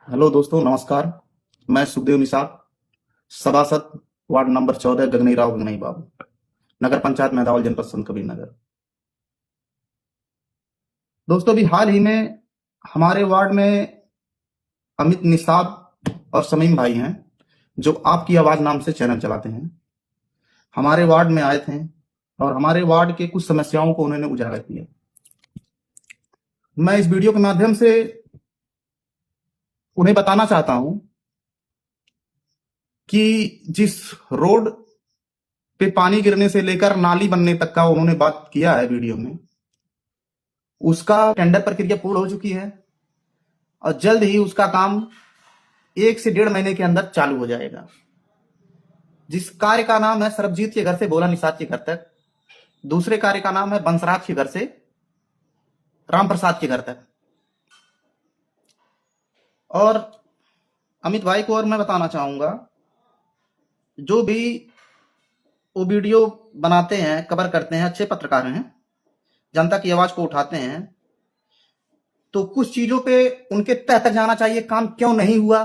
Hello दोस्तों, नमस्कार। मैं सुखदेव निषाद, सभासद, वार्ड नंबर 14, गगनई राव गगनई बाबू, नगर पंचायत मेदावल, जनपद संत कबीर नगर। दोस्तों, अभी हाल ही में हमारे वार्ड में अमित निषाद और समीम भाई हैं, जो आपकी आवाज नाम से चैनल चलाते हैं, हमारे वार्ड में आए थे और हमारे वार्ड के कुछ समस्याओं को उन्होंने उजागर किया। मैं इस वीडियो के माध्यम से उन्हें बताना चाहता हूं कि जिस रोड पे पानी गिरने से लेकर नाली बनने तक का उन्होंने बात किया है वीडियो में, उसका टेंडर प्रक्रिया पूर्ण हो चुकी है और जल्द ही उसका काम 1 से 1.5 महीने के अंदर चालू हो जाएगा। जिस कार्य का नाम है सरबजीत के घर से भोला निषाद के घर तक, दूसरे कार्य का नाम है बंसराज के घर से राम प्रसाद के घर तक। और अमित भाई को और मैं बताना चाहूंगा, जो भी वो वीडियो बनाते हैं, कवर करते हैं, अच्छे पत्रकार हैं, जनता की आवाज को उठाते हैं, तो कुछ चीजों पे उनके तह तक जाना चाहिए। काम क्यों नहीं हुआ,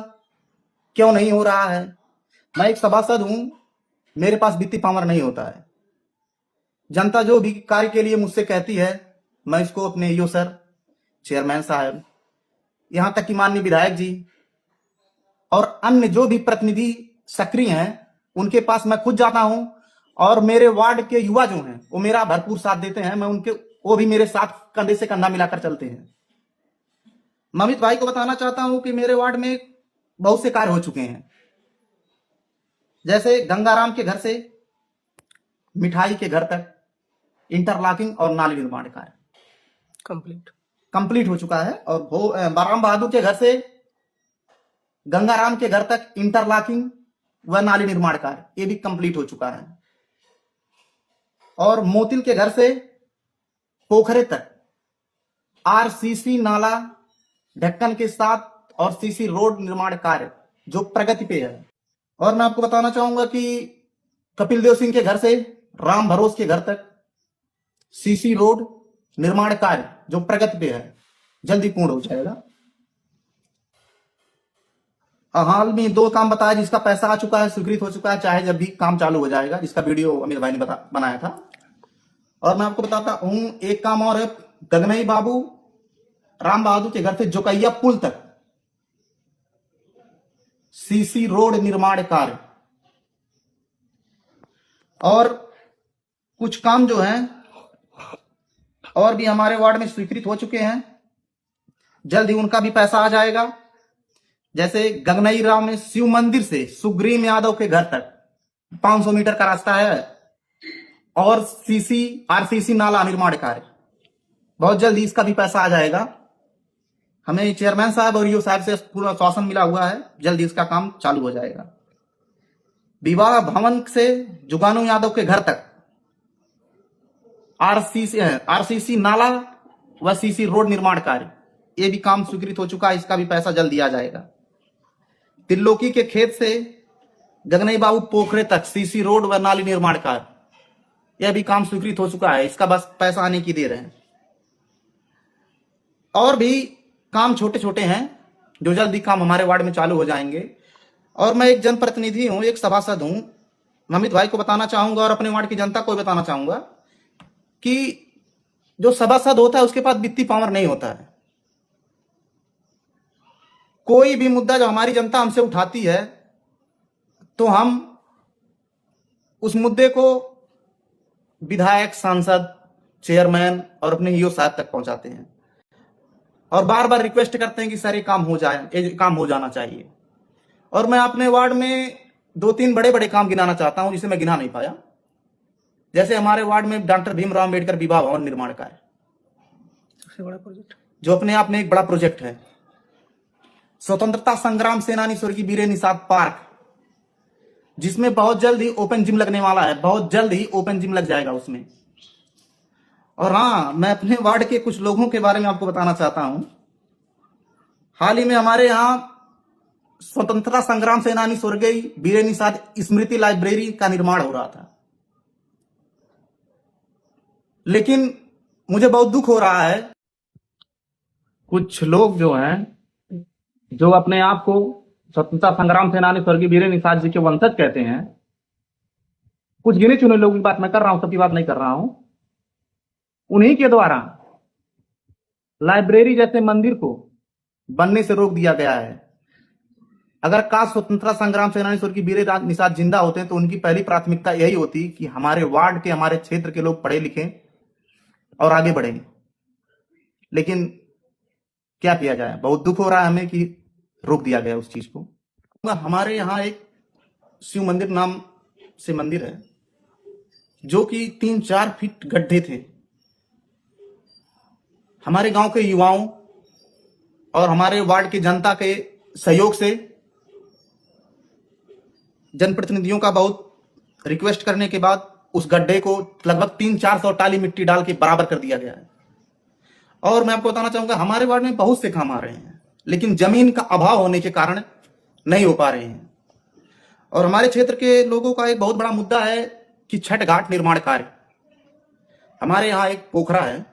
क्यों नहीं हो रहा है। मैं एक सभासद हूं, मेरे पास वित्तीय पावर नहीं होता है। जनता जो भी कार्य के लिए मुझसे कहती है, मैं इसको अपने ईओ सर, चेयरमैन साहब, यहां तक कि माननीय विधायक जी और अन्य जो भी प्रतिनिधि सक्रिय हैं, उनके पास मैं खुद जाता हूं और मेरे वार्ड के युवा जो हैं वो मेरा भरपूर साथ देते हैं। मैं उनके, वो भी मेरे साथ कंधे से कंधा मिलाकर चलते हैं। मैं अमित भाई को बताना चाहता हूं कि मेरे वार्ड में बहुत से कार्य हो चुके हैं, जैसे गंगाराम के घर से मिठाई के घर तक इंटरलॉकिंग और नाली निर्माण कार्य कंप्लीट हो चुका है। और राम बहादुर के घर से गंगाराम के घर तक इंटरलॉकिंग व नाली निर्माण कार्य ये भी कंप्लीट हो चुका है। और मोतिल के घर से पोखरे तक आरसीसी नाला ढक्कन के साथ और सीसी रोड निर्माण कार्य जो प्रगति पे है। और मैं आपको बताना चाहूंगा कि कपिल देव सिंह के घर से राम भरोस के घर तक सीसी रोड निर्माण कार्य जो प्रगति पे है, जल्दी पूर्ण हो जाएगा। हाल में 2 काम बताया जिसका पैसा आ चुका है, स्वीकृत हो चुका है, चाहे जब भी काम चालू हो जाएगा, जिसका वीडियो अमित भाई ने बनाया था। और मैं आपको बताता हूं एक काम और है, गगनई बाबू राम बहादुर के घर से जोकैया पुल तक सीसी रोड निर्माण कार्य। और कुछ काम जो हैं और भी हमारे वार्ड में स्वीकृत हो चुके हैं, जल्द ही उनका भी पैसा आ जाएगा। जैसे गगनई राव में शिव मंदिर से सुग्रीव यादव के घर तक 500 मीटर का रास्ता है और आरसीसी नाला निर्माण कार्य बहुत जल्द ही इसका भी पैसा आ जाएगा। हमें चेयरमैन साहब और ईओ साहब से पूरा आश्वासन मिला हुआ है, जल्दी इसका काम चालू हो जाएगा। विवाह भवन से जुगानू यादव के घर तक आरसीसी नाला व सीसी रोड निर्माण कार्य ये भी काम स्वीकृत हो चुका है, इसका भी पैसा जल्द दिया जाएगा। तिल्लोकी के खेत से गगनई बाबू पोखरे तक सीसी रोड व नाली निर्माण कार्य यह भी काम स्वीकृत हो चुका है, इसका बस पैसा आने की देर है। और भी काम छोटे छोटे हैं जो जल्दी काम हमारे वार्ड में चालू हो जाएंगे। और मैं एक जनप्रतिनिधि हूं, एक सभासद हूं। अमित भाई को बताना चाहूंगा और अपने वार्ड की जनता को बताना चाहूंगा कि जो सभासद होता है उसके पास वित्तीय पावर नहीं होता है। कोई भी मुद्दा जो हमारी जनता हमसे उठाती है तो हम उस मुद्दे को विधायक, सांसद, चेयरमैन और अपने ईओ साहब तक पहुंचाते हैं और बार बार रिक्वेस्ट करते हैं कि सर ये काम हो जाए, ये काम हो जाना चाहिए। और मैं अपने वार्ड में 2-3 बड़े बड़े काम गिनाना चाहता हूं जिसे मैं गिना नहीं पाया। जैसे हमारे वार्ड में डॉक्टर भीमराव अम्बेडकर विवाह भवन निर्माण कार्य सबसे बड़ा प्रोजेक्ट, जो अपने आप में एक बड़ा प्रोजेक्ट है। स्वतंत्रता संग्राम सेनानी स्वर्गीय वीर निषाद पार्क, जिसमें बहुत जल्द ही ओपन जिम लगने वाला है, बहुत जल्द ही ओपन जिम लग जाएगा उसमें। और हाँ, मैं अपने वार्ड के कुछ लोगों के बारे में आपको बताना चाहता हूं। हाल ही में हमारे यहां स्वतंत्रता संग्राम सेनानी स्वर्गीय वीर निषाद स्मृति लाइब्रेरी का निर्माण हो रहा था, लेकिन मुझे बहुत दुख हो रहा है, कुछ लोग जो हैं जो अपने आप को स्वतंत्रता संग्राम सेनानी स्वर्गीय वीर निषाद जी के वंशज कहते हैं, कुछ गिने चुने लोगों की बात मैं कर रहा हूं, सबकी बात नहीं कर रहा हूं, उन्हीं के द्वारा लाइब्रेरी जैसे मंदिर को बनने से रोक दिया गया है। अगर काश स्वतंत्रता संग्राम सेनानी स्वर्गीय वीर निषाद जिंदा होते हैं तो उनकी पहली प्राथमिकता यही होती कि हमारे वार्ड के, हमारे क्षेत्र के लोग पढ़े लिखें और आगे बढ़ें। लेकिन क्या किया जाए, बहुत दुख हो रहा है हमें कि रोक दिया गया उस चीज को। हमारे यहाँ एक शिव मंदिर नाम से मंदिर है जो कि 3-4 फीट गड्ढे थे। हमारे गांव के युवाओं और हमारे वार्ड की जनता के सहयोग से, जनप्रतिनिधियों का बहुत रिक्वेस्ट करने के बाद उस गड्ढे को लगभग 300-400 टाली मिट्टी डाल के बराबर कर दिया गया है। और मैं आपको बताना चाहूंगा, हमारे वार्ड में बहुत से काम आ रहे हैं, लेकिन जमीन का अभाव होने के कारण नहीं हो पा रहे हैं। और हमारे क्षेत्र के लोगों का एक बहुत बड़ा मुद्दा है कि छठ घाट निर्माण कार्य। हमारे यहाँ एक पोखरा है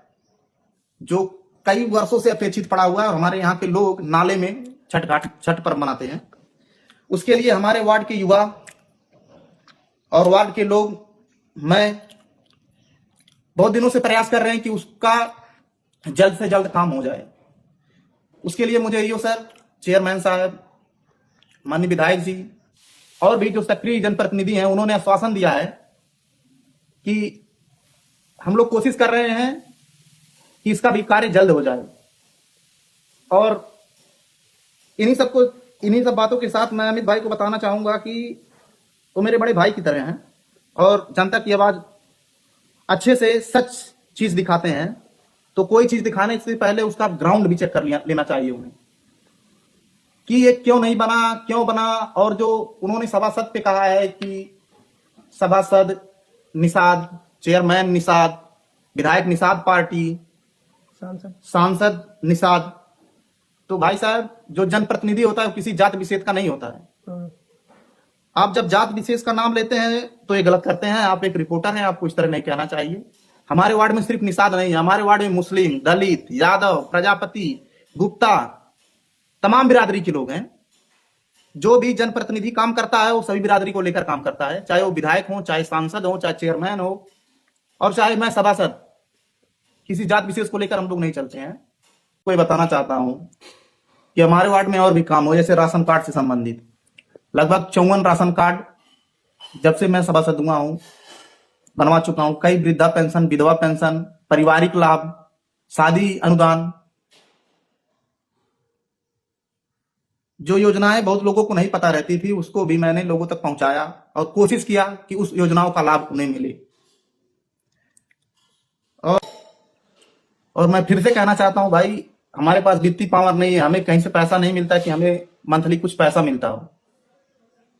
जो कई वर्षों से अपेक्षित पड़ा हुआ है और हमारे यहाँ के लोग नाले में छठ पर्व मनाते हैं। उसके लिए हमारे वार्ड के युवा और वार्ड के लोग, मैं बहुत दिनों से प्रयास कर रहे हैं कि उसका जल्द से जल्द काम हो जाए। उसके लिए मुझे ईओ सर, चेयरमैन साहब, माननीय विधायक जी और भी जो सक्रिय जनप्रतिनिधि हैं, उन्होंने आश्वासन दिया है कि हम लोग कोशिश कर रहे हैं कि इसका भी कार्य जल्द हो जाए। और इन्हीं सब बातों के साथ मैं अमित भाई को बताना चाहूंगा कि वो मेरे बड़े भाई की तरह हैं और जनता की आवाज अच्छे से सच चीज दिखाते हैं। तो कोई चीज दिखाने से पहले उसका ग्राउंड भी चेक कर लेना चाहिए उन्हें कि ये क्यों नहीं बना, क्यों बना। और जो उन्होंने सभासद पे कहा है कि सभासद निषाद, चेयरमैन निषाद, विधायक निषाद पार्टी, सांसद निषाद, तो भाई साहब जो जनप्रतिनिधि होता है वो किसी जात विशेष का नहीं होता है। आप जब जात विशेष का नाम लेते हैं तो ये गलत करते हैं। आप एक रिपोर्टर हैं, आपको इस तरह नहीं कहना चाहिए। हमारे वार्ड में सिर्फ निषाद नहीं है, हमारे वार्ड में मुस्लिम, दलित, यादव, प्रजापति, गुप्ता, तमाम बिरादरी के लोग हैं। जो भी जनप्रतिनिधि काम करता है वो सभी बिरादरी को लेकर काम करता है, चाहे वो विधायक हो, चाहे सांसद हो, चाहे चेयरमैन हो और चाहे मैं सभासद। किसी जात विशेष को लेकर हम लोग नहीं चलते हैं। कोई बताना चाहता हूं कि हमारे वार्ड में और भी काम हो, जैसे राशन कार्ड से संबंधित लगभग 54 राशन कार्ड जब से मैं सभासद हुआ हूं बनवा चुका हूं। कई वृद्धा पेंशन, विधवा पेंशन, पारिवारिक लाभ, शादी अनुदान, जो योजनाएं बहुत लोगों को नहीं पता रहती थी उसको भी मैंने लोगों तक पहुंचाया और कोशिश किया कि उस योजनाओं का लाभ उन्हें मिले। और मैं फिर से कहना चाहता हूं भाई, हमारे पास वित्तीय पावर नहीं है, हमें कहीं से पैसा नहीं मिलता कि हमें मंथली कुछ पैसा मिलता हो।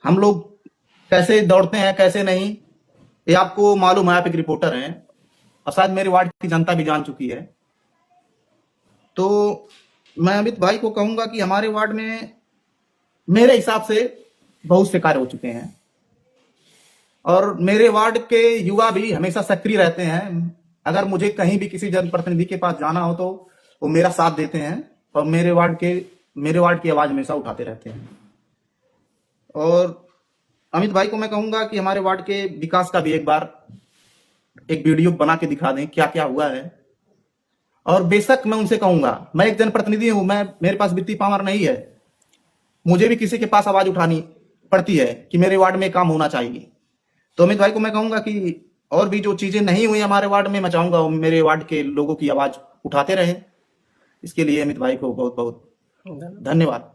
हम लोग कैसे दौड़ते हैं कैसे नहीं, ये आपको मालूम है। आप एक रिपोर्टर हैं और शायद मेरे वार्ड की जनता भी जान चुकी है। तो मैं अमित भाई को कहूंगा कि हमारे वार्ड में मेरे हिसाब से बहुत से कार्य हो चुके हैं और मेरे वार्ड के युवा भी हमेशा सक्रिय रहते हैं। अगर मुझे कहीं भी किसी जनप्रतिनिधि के पास जाना हो तो वो मेरा साथ देते हैं और मेरे वार्ड की आवाज हमेशा उठाते रहते हैं। और अमित भाई को मैं कहूंगा कि हमारे वार्ड के विकास का भी एक बार एक वीडियो बना के दिखा दें क्या क्या हुआ है। और बेशक मैं उनसे कहूंगा, मैं एक जनप्रतिनिधि हूं, मेरे पास वित्तीय पावर नहीं है, मुझे भी किसी के पास आवाज उठानी पड़ती है कि मेरे वार्ड में काम होना चाहिए। तो अमित भाई को मैं कहूंगा कि और भी जो चीजें नहीं हुई हमारे वार्ड में, मैं चाहूंगा मेरे वार्ड के लोगों की आवाज उठाते रहे। इसके लिए अमित भाई को बहुत बहुत धन्यवाद।